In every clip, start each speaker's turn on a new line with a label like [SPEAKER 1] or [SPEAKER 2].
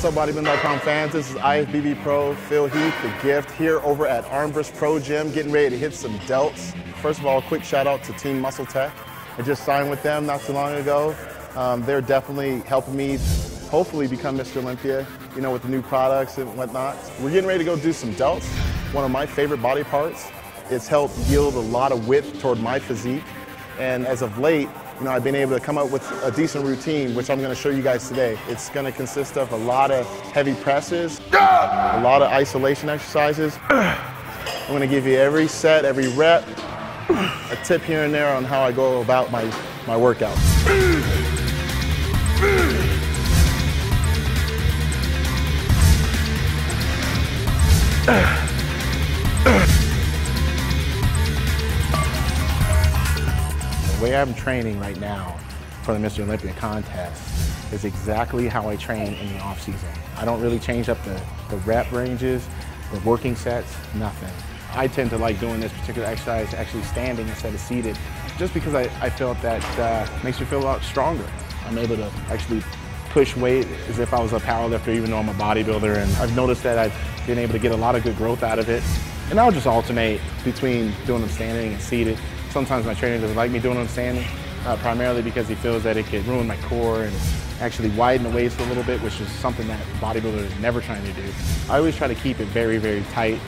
[SPEAKER 1] What's up, bodybuilding.com fans? This is IFBB Pro Phil Heath, the gift, here over at Armbrust Pro Gym, getting ready to hit some delts. First of all, a quick shout out to Team Muscle Tech. I just signed with them not too long ago. They're definitely helping me hopefully become Mr. Olympia, you know, with the new products and whatnot. We're getting ready to go do some delts, one of my favorite body parts. It's helped yield a lot of width toward my physique. And as of late, you know, I've been able to come up with a decent routine, which I'm going to show you guys today. It's going to consist of a lot of heavy presses, a lot of isolation exercises. I'm going to give you every set, every rep, a tip here and there on how I go about my workouts. The way I'm training right now for the Mr. Olympia contest is exactly how I train in the off season. I don't really change up the rep ranges, the working sets, nothing. I tend to like doing this particular exercise actually standing instead of seated, just because I felt that makes me feel a lot stronger. I'm able to actually push weight as if I was a powerlifter, even though I'm a bodybuilder, and I've noticed that I've been able to get a lot of good growth out of it. And I'll just alternate between doing them standing and seated. Sometimes my trainer doesn't like me doing them standing, primarily because he feels that it could ruin my core and actually widen the waist a little bit, which is something that bodybuilders are never trying to do. I always try to keep it very, very tight.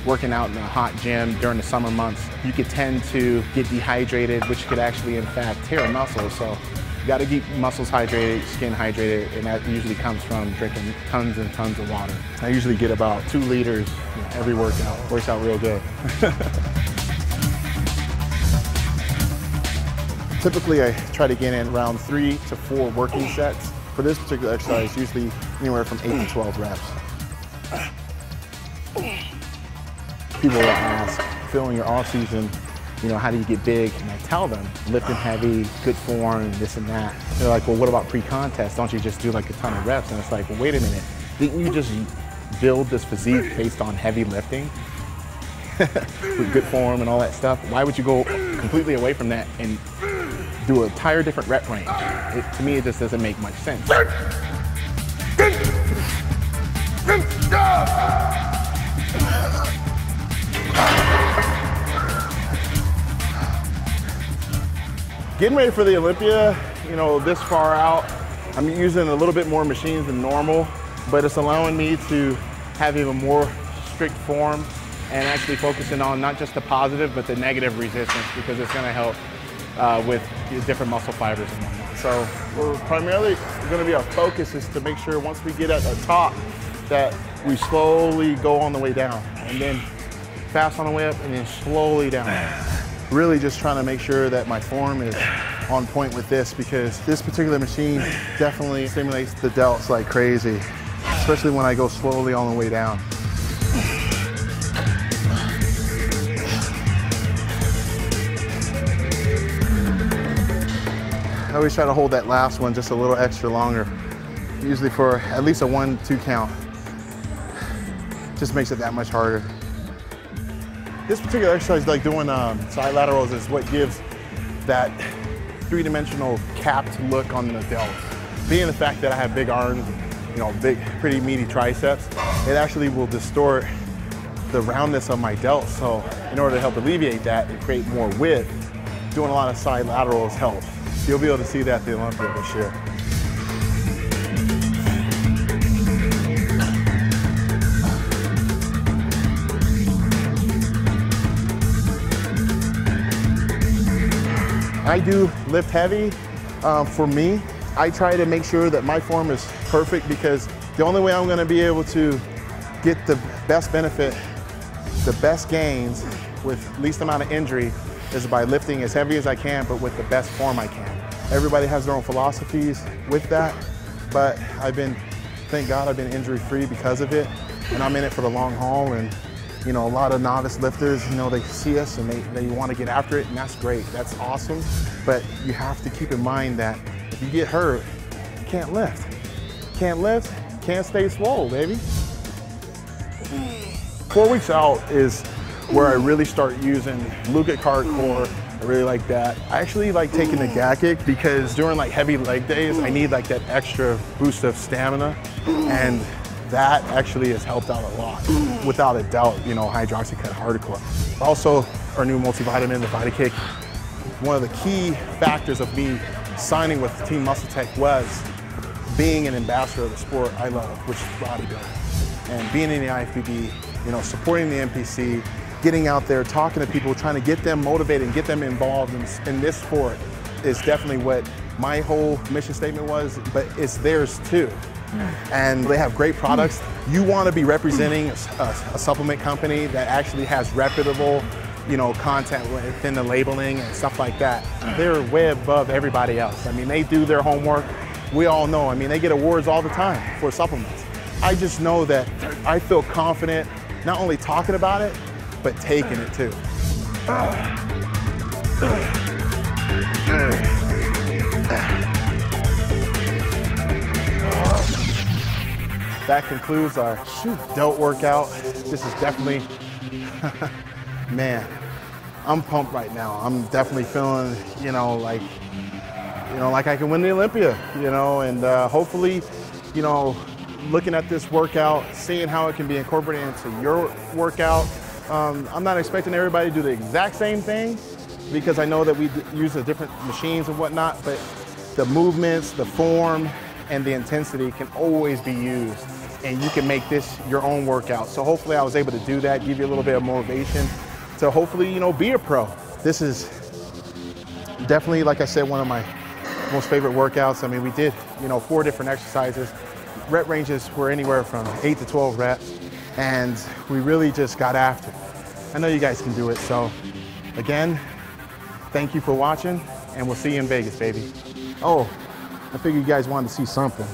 [SPEAKER 1] Working out in a hot gym during the summer months, you could tend to get dehydrated, which could actually, in fact, tear a muscle. So you got to keep muscles hydrated, skin hydrated, and that usually comes from drinking tons and tons of water. I usually get about 2 liters every workout. Works out real good. Typically, I try to get in around 3 to 4 working sets. For this particular exercise, usually anywhere from 8 to 12 reps. People will ask, Phil, in your off season, you know, how do you get big? And I tell them, lifting heavy, good form, this and that. They're like, well, what about pre-contest? Don't you just do like a ton of reps? And it's like, well, wait a minute. Didn't you just build this physique based on heavy lifting? With good form and all that stuff? Why would you go completely away from that and do an entire different rep range? To me, it just doesn't make much sense. Getting ready for the Olympia, you know, this far out, I'm using a little bit more machines than normal, but it's allowing me to have even more strict form and actually focusing on not just the positive, but the negative resistance, because it's going to help with different muscle fibers and whatnot. So we're primarily going to be, our focus is to make sure once we get at the top that we slowly go on the way down, and then fast on the way up, and then slowly down. Really just trying to make sure that my form is on point with this, because this particular machine definitely stimulates the delts like crazy, especially when I go slowly on the way down. I always try to hold that last one just a little extra longer, usually for at least a 1-2 count. Just makes it that much harder. This particular exercise, like doing side laterals, is what gives that 3-dimensional capped look on the delts. Being the fact that I have big arms, you know, big, pretty meaty triceps, it actually will distort the roundness of my delts. So in order to help alleviate that and create more width, doing a lot of side laterals helps. You'll be able to see that at the Olympia this year. I do lift heavy. For me, I try to make sure that my form is perfect, because the only way I'm going to be able to get the best benefit, the best gains with least amount of injury, is by lifting as heavy as I can, but with the best form I can. Everybody has their own philosophies with that, but thank God I've been injury free because of it, and I'm in it for the long haul. And you know, a lot of novice lifters, you know, they see us and they want to get after it, and that's great, that's awesome. But you have to keep in mind that if you get hurt, you can't lift. Can't lift, can't stay swole, baby. 4 weeks out is where I really start using glute hardcore. I really like that. I actually like taking the gag kick because during like heavy leg days, I need like that extra boost of stamina, and that actually has helped out a lot. Without a doubt, you know, hydroxycut hardcore. Also, our new multivitamin, the VitaKick. One of the key factors of me signing with Team Muscle Tech was being an ambassador of the sport I love, which is bodybuilding. And being in the IFBB, you know, supporting the NPC, getting out there, talking to people, trying to get them motivated and get them involved in this sport is definitely what my whole mission statement was, but it's theirs too. And they have great products. You want to be representing a supplement company that actually has reputable, you know, content within the labeling and stuff like that. They're way above everybody else. I mean, they do their homework. We all know. I mean, they get awards all the time for supplements. I just know that I feel confident not only talking about it, but taking it too. That concludes our delt workout. This is definitely, man, I'm pumped right now. I'm definitely feeling, like I can win the Olympia, and hopefully, looking at this workout, seeing how it can be incorporated into your workout. I'm not expecting everybody to do the exact same thing because I know that we use the different machines and whatnot, but the movements, the form, and the intensity can always be used, and you can make this your own workout. So hopefully I was able to do that, give you a little bit of motivation to hopefully, be a pro. This is definitely, like I said, one of my most favorite workouts. I mean, we did, 4 different exercises. Rep ranges were anywhere from 8 to 12 reps, and we really just got after it. I know you guys can do it, so again, thank you for watching, and we'll see you in Vegas, baby. Oh, I figured you guys wanted to see something.